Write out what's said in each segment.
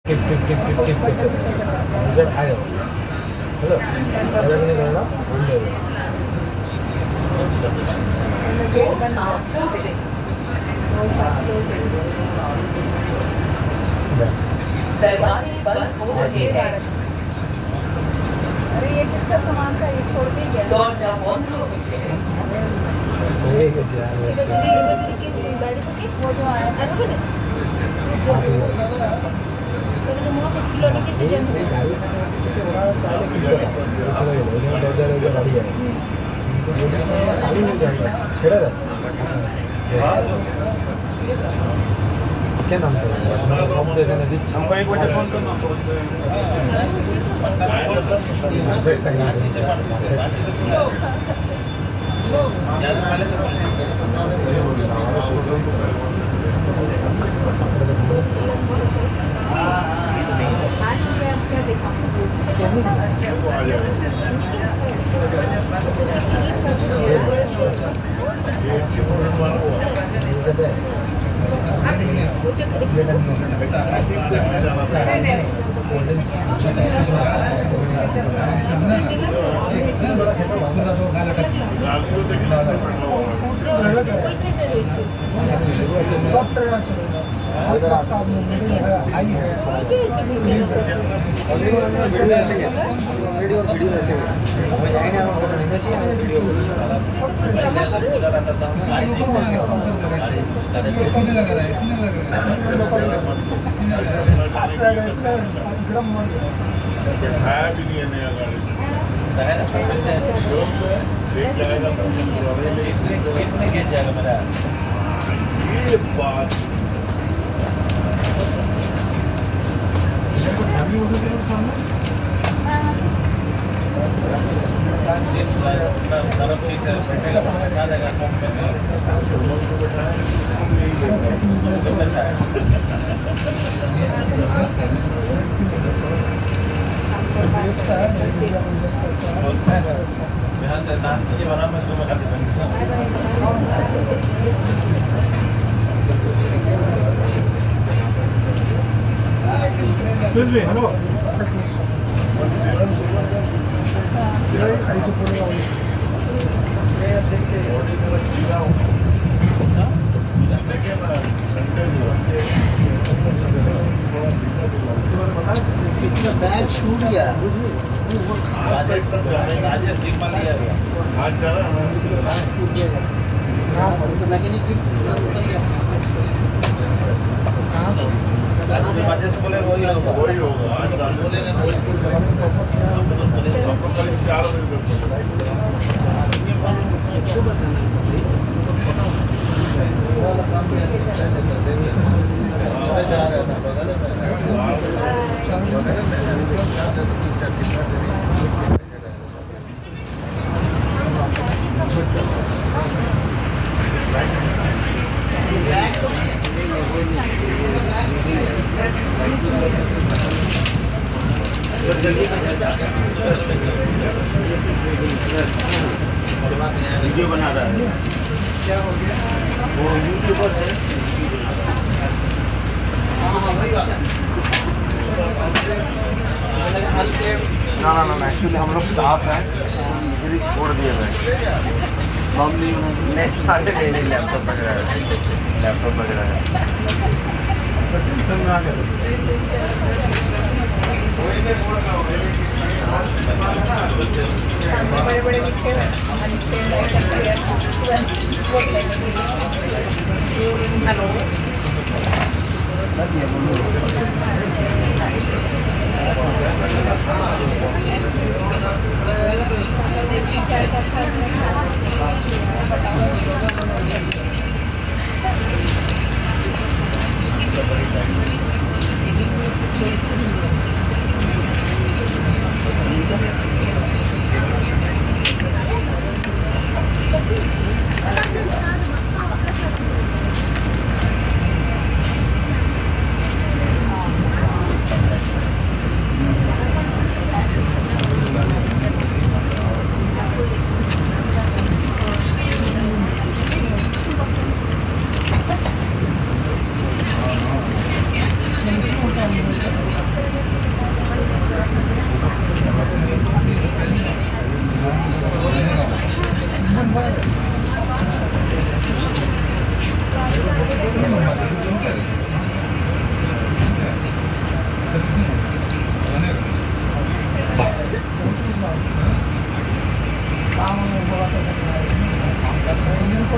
इधर आयो हेलो अलग नहीं करना बोल दरवाजे बंद हो रहे हैं। अरे ये किसका सामान था ये छोड़ के गया দরজা বন্ধ হচ্ছে। ठीक है जा गाड़ी तो की वो जो आया ऐसा बोले तो मुझे कुछ किलो नहीं कितने जन गाड़ी से बड़ा साले किलो इसलिए ये डर डर गाड़ी है गाड़ी नहीं जाएगा छेड़ा था क्या नाम है सब दे देना दी हमको एक बार फोन करना सब तरह चलेगा हल्का सा मिडिल है हाई है गर्म भी नहीं है नया गाड़ी ये बात हेलो बैग छूट गया आज जा रहा बोले वही होगा वही होगा आज आपको कल 4 वीडियो बना रहा है क्या हो गया वो यूट्यूबर है ना ना ना एक्चुअली हम लोग स्टाफ हैं इधर छोड़ दिए गए मम्मी नेक्स्ट सारे मेरे लैपटॉप वगैरह है टेंशन में आ गया बड़े बड़े लिखे हुए हेलो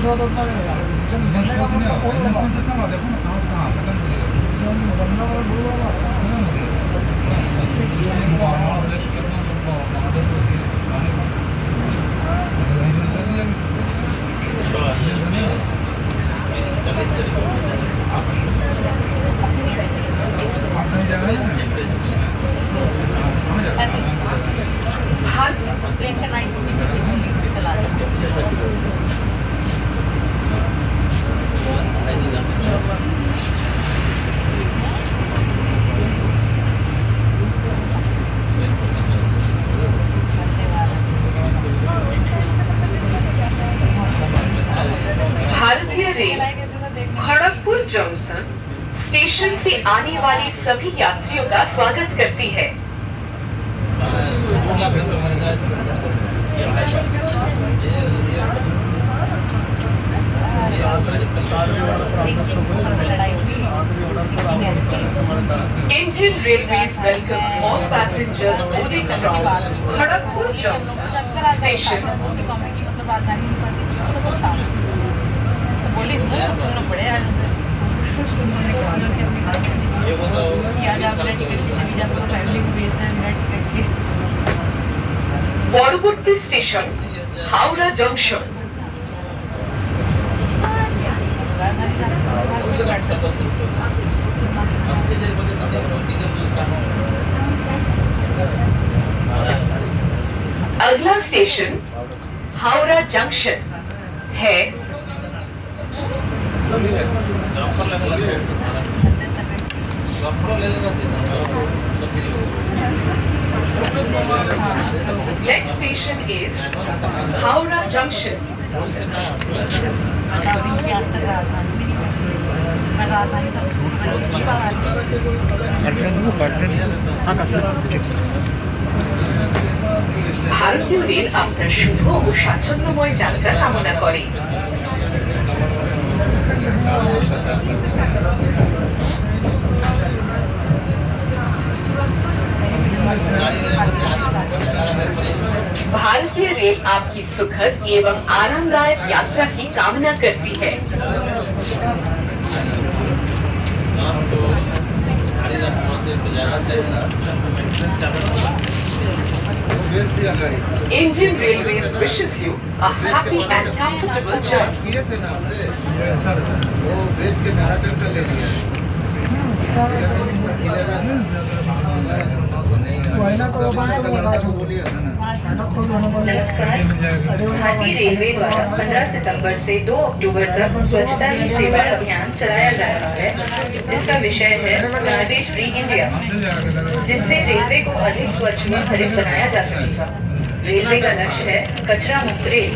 दूसरा तो अपना जब बनने का मतलब कौन लगा जब बनना वाला बोल रहा भारतीय रेल खड़गपुर जंक्शन स्टेशन से आने वाले सभी यात्रियों का स्वागत करती है। Indian Railways welcomes all passengers boarding from Kharagpur Junction station. পরবর্তী স্টেশন হাওড়া জংশন। अगला स्टेशन हावड़ा जंक्शन है। Next station is Howrah Junction. ভারতীয় রেল আপনার শুভ ও স্বাচ্ছন্দ্যময় যাত্রা কামনা করে। भारतीय रेल आपकी सुखद एवं आरामदायक यात्रा की कामना करती है। Indian Railways wishes you a happy and comfortable journey. वो बेच के मैराथन कर ले लिया नमस्कार। भारतीय रेलवे द्वारा 15 सितंबर से 2 अक्टूबर तक स्वच्छता ही सेवा अभियान चलाया जा रहा है, जिसका विषय है गार्बेज फ्री इंडिया, जिससे रेलवे को अधिक स्वच्छ व हरित बनाया जा सकेगा। रेलवे का लक्ष्य है कचरा मुक्त रेल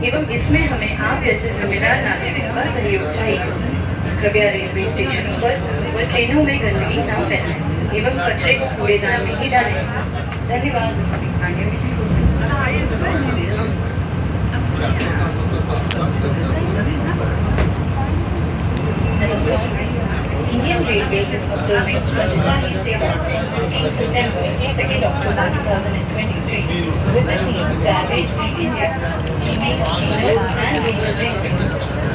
एवं इसमें हमें आप जैसे जिम्मेदार नागरिकों का सहयोग चाहिए। कृपया रेलवे स्टेशनों पर व ट्रेनों में गंदगी न फैलाएं एवं कचरे को कूड़ेदान में ही डालें। धन्यवाद। नमस्कार। Indian Railway is observing Swachhta Hi Seva from 15 September to 2nd October 2023 with the theme Garbage Free India, Make Cleaner and Greener Railway.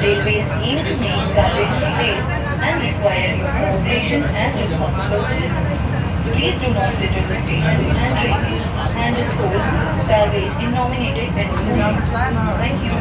Railways aim to make garbage free rail and require your cooperation as responsible citizens. Please do not litter the stations and trains and dispose garbage in nominated bins. Thank you.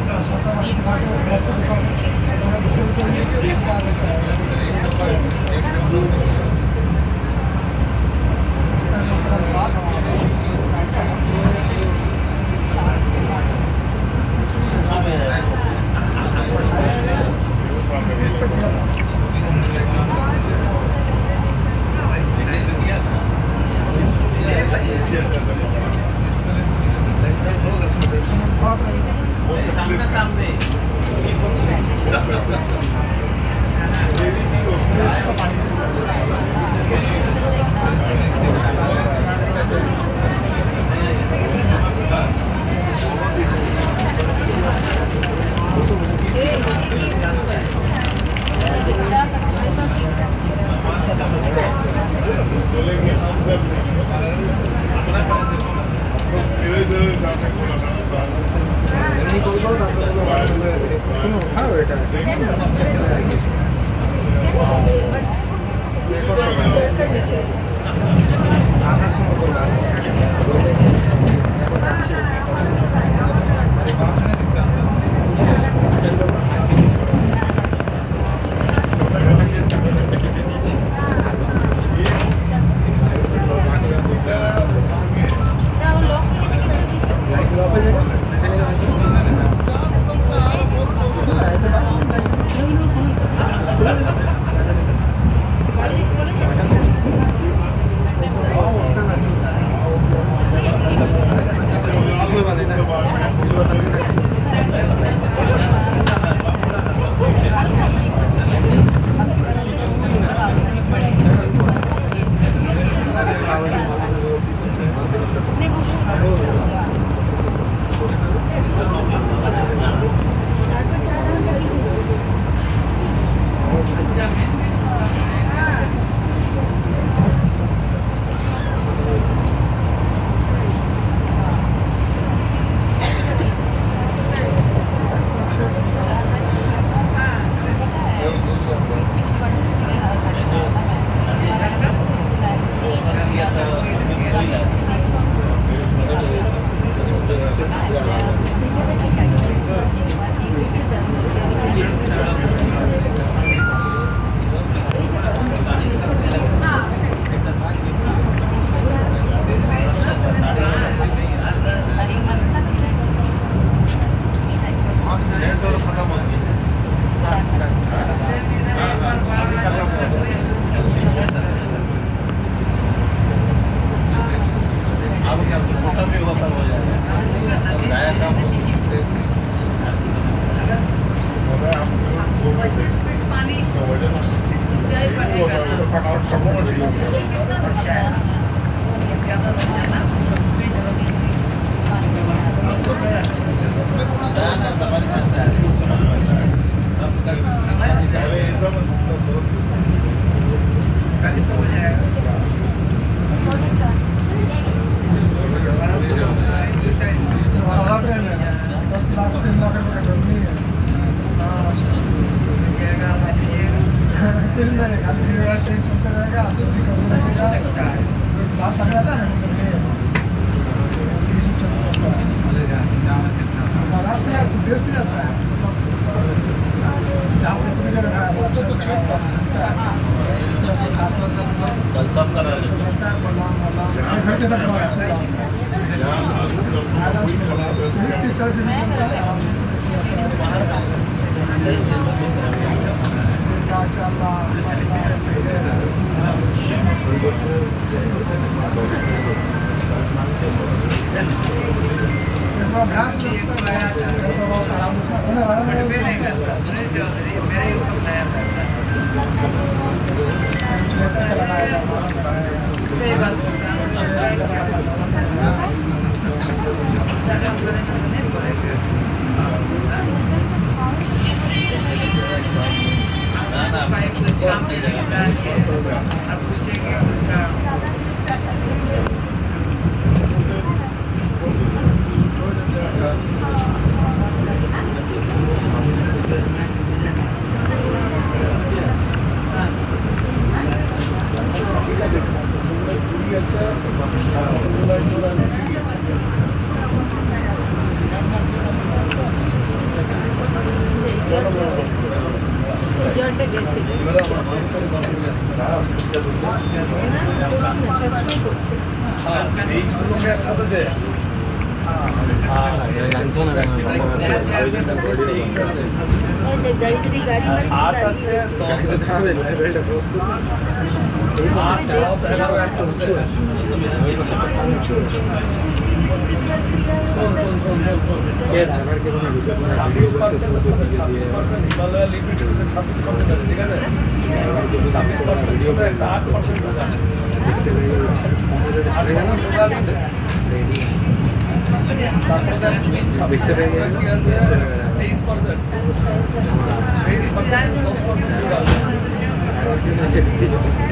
Video করছি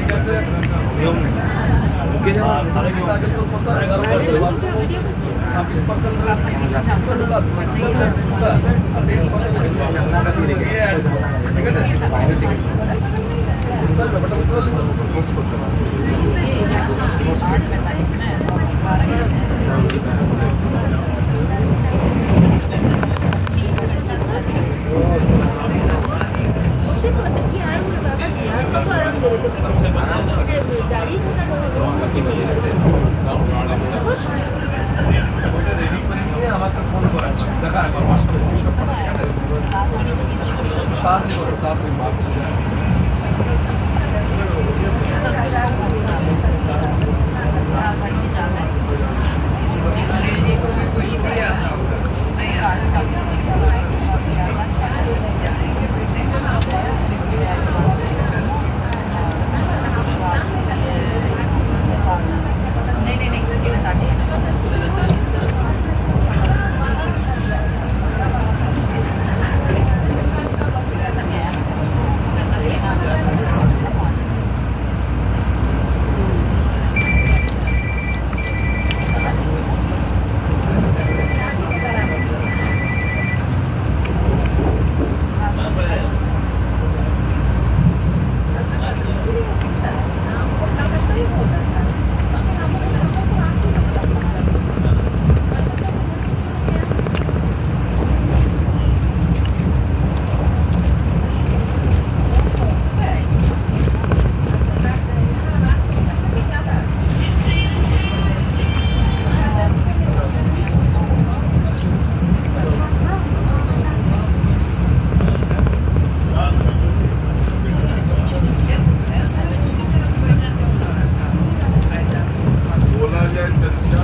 बोला जाए चर्चा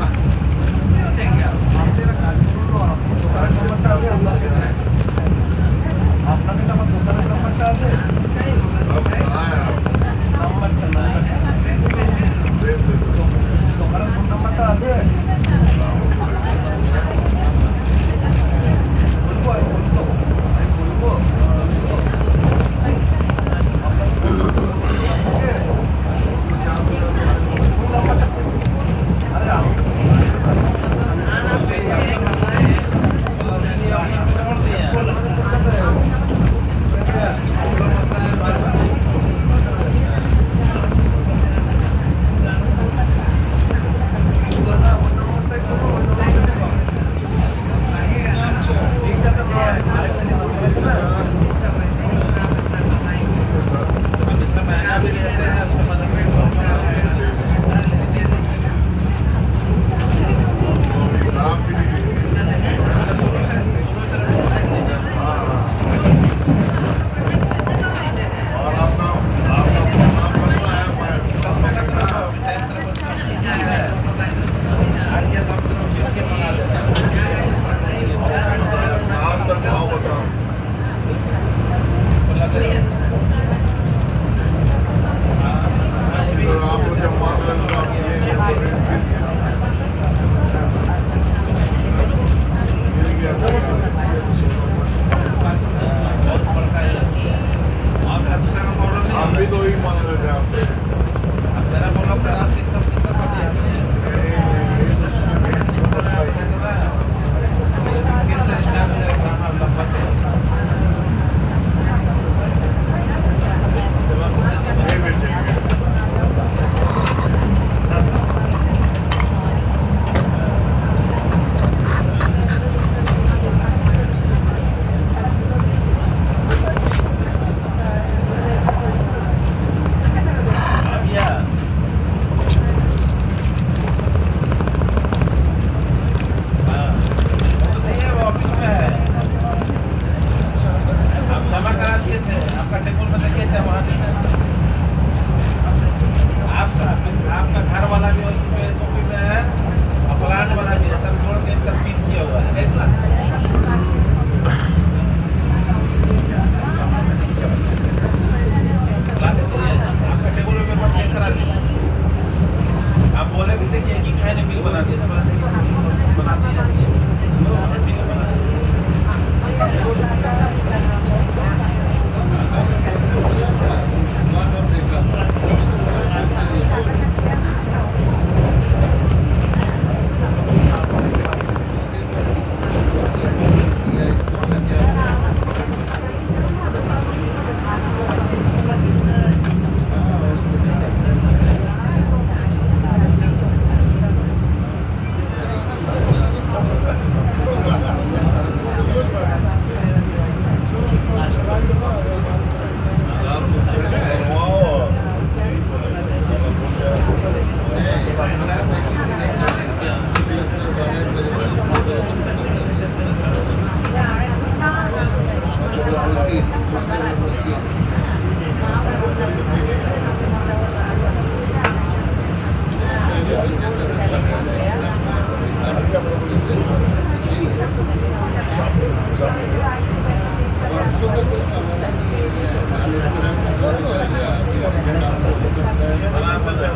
अब कहाँ है आप?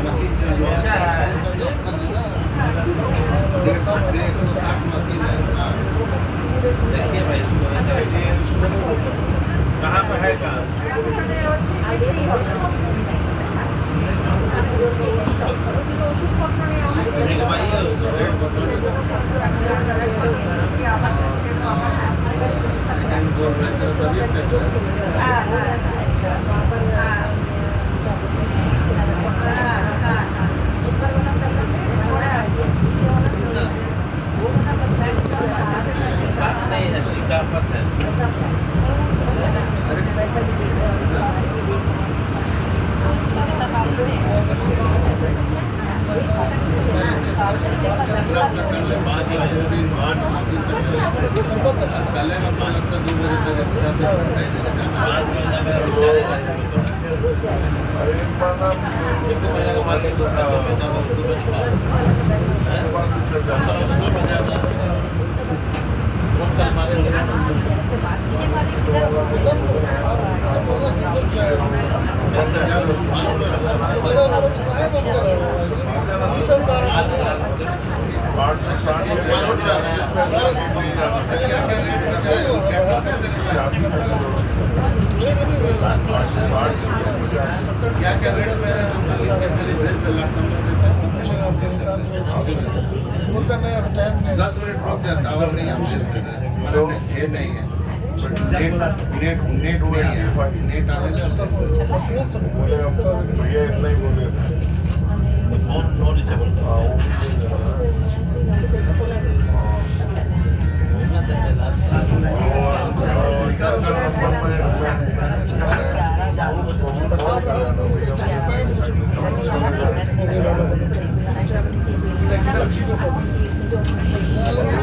Machine चालू है 160 मशीन है। देखिए भाई कहाँ पे है कहाँ लिखवाइए उसको रेट बता दो। सेकंड बोल रहे थे तभी पैसा नहीं है शिकाफत है कल हम लगता 2 बजे क्या क्या रेट में हम लाख नंबर देते हैं 10 मिनट रुक जा टावर नहीं हम भेजते हमारा ये नहीं है नेट नहीं है नेट आने दे भैया इतना ही बोले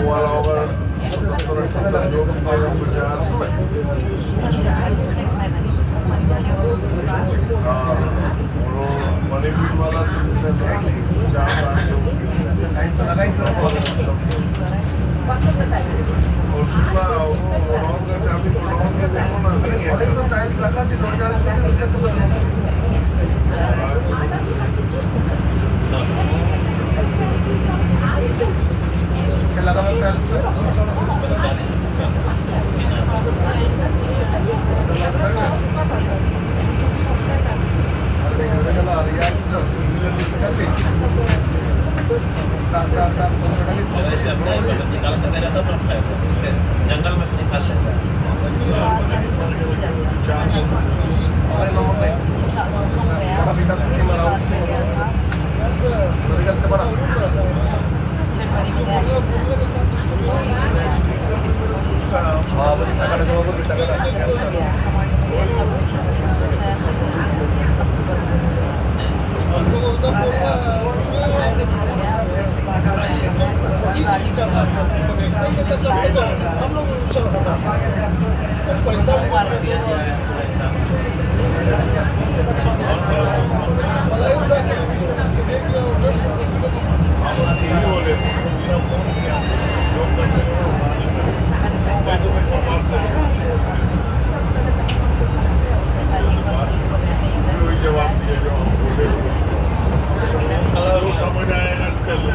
वाला होगा 50 मनी फीट वाला और सुबह चाबी देखो जंगल में से निकाल लेता जवाब दिया जो हम बोले समझ आएगा कर ले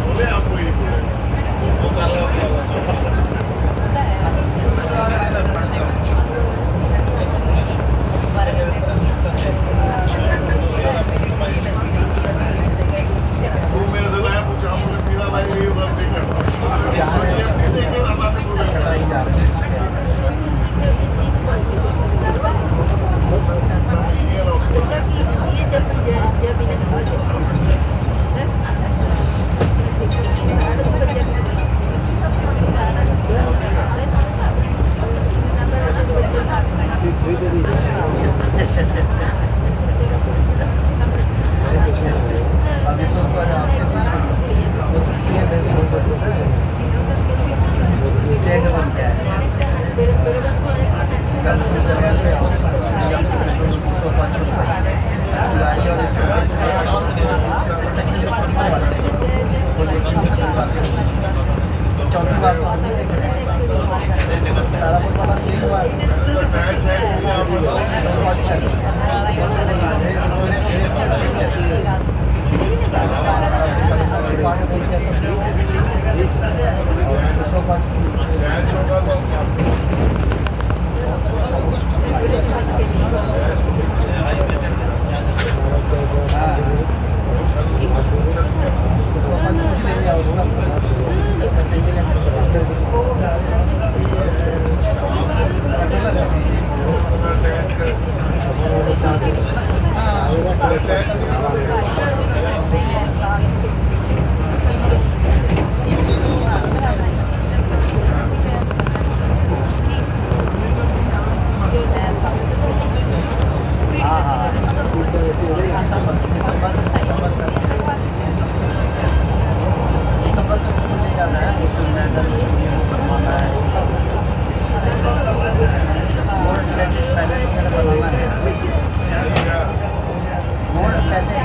बोले आपको ये मेरे से लाया पूछा हमने पीला लाई ये बात नहीं करता देखे अल्लाह ने बोले ये जब है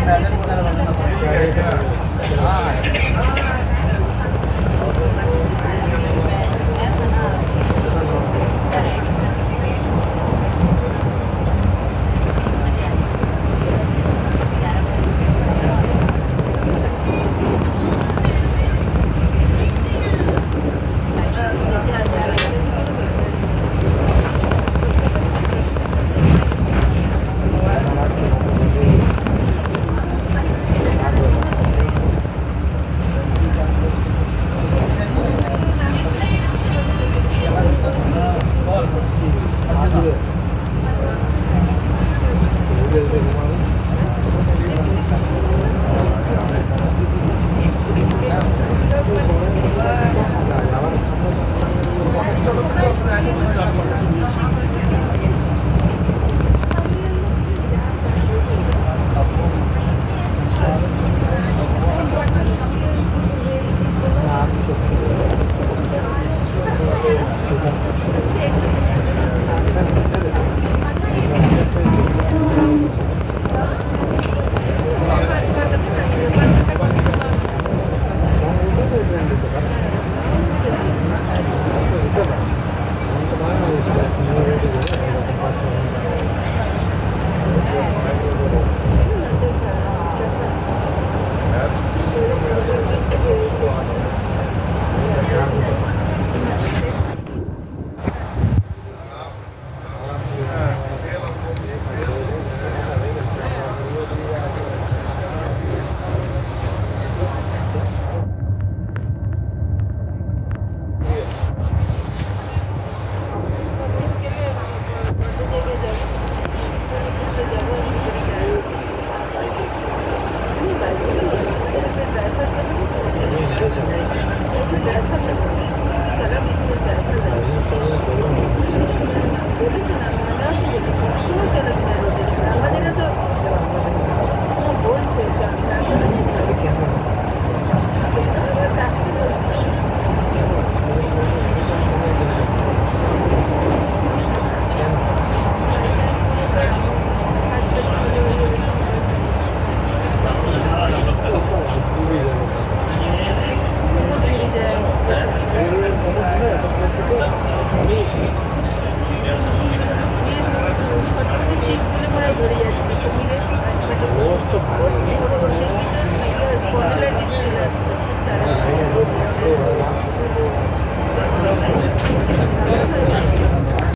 ठीक है क्या?